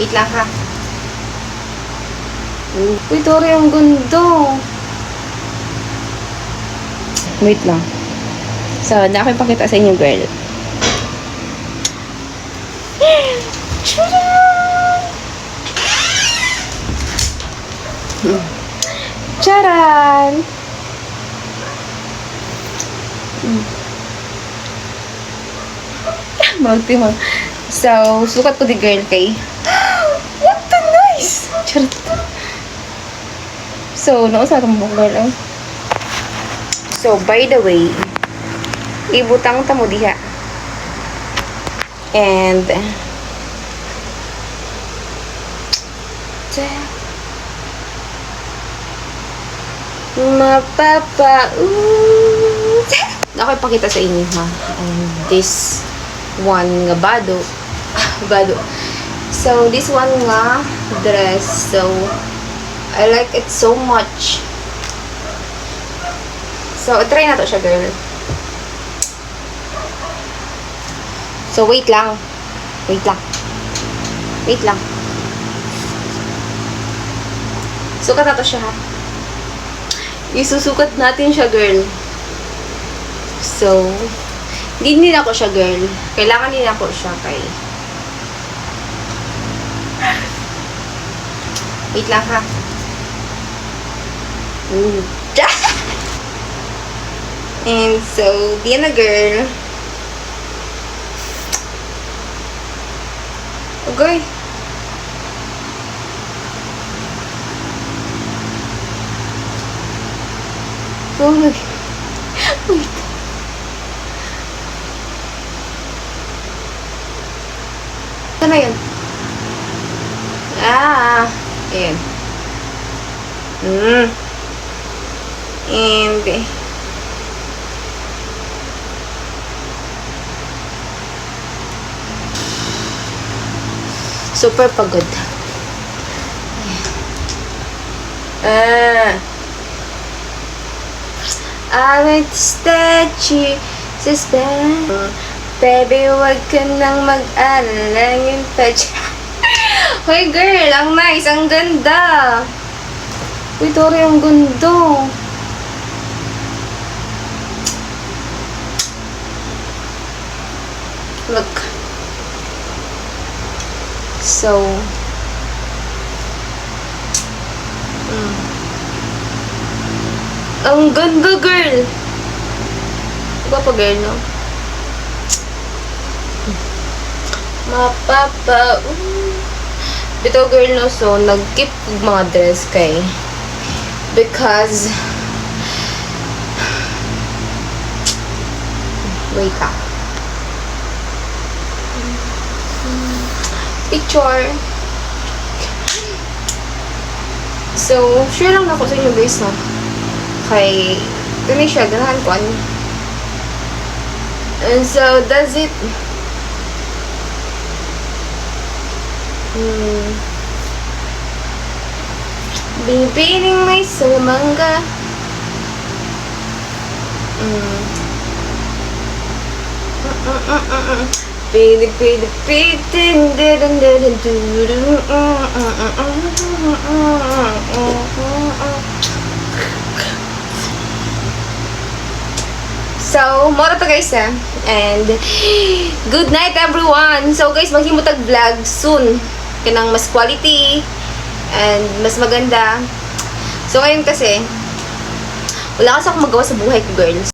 Wait lang ha. Uy, Tori, ang ganda. Wait lang. So, nakipakita sa inyo, girl. Charan! Magtimang. So, sukat ko di girl kay. What the nice! Charot. So, nausap akong girl. So, by the way, ibutang tamo diha. And, mapapa, nakipakita sa inyo ha. And this one nga bado. Bado. So, this one nga dress. So, I like it so much. So, try na to siya, girl. So, wait lang. Wait lang. Wait lang. Sukat na to siya, ha? Isusukat natin siya, girl. So, hindi din ako siya, girl. Kailangan din ako siya kay... Wait lang, ha? And so, di na, girl. Okay. Oh, wait. Ano yun? Ayan. And, super pagod. I went to statue, suspend. Baby, wag ka nang mag-alala yung touch. Hoy, girl, ang nice, ang ganda. Uy, Tori, ang ganda. Look. So, ang ganda, girl. Diba pa, girl, no? Mapapa, Bito, girl, no? So, nag-keep mga dress kay because wait lang. Picture. So, share lang ako sa inyo, guys, no? Kay, ito na siya, ganahan ko. And so, that's it. Binipiling may salamangga. So, mora to guys and good night everyone. So guys, maghimutag vlog soon kanang mas quality and mas maganda. So ngayon kasi wala kasi akong magawa sa buhay ko, girls.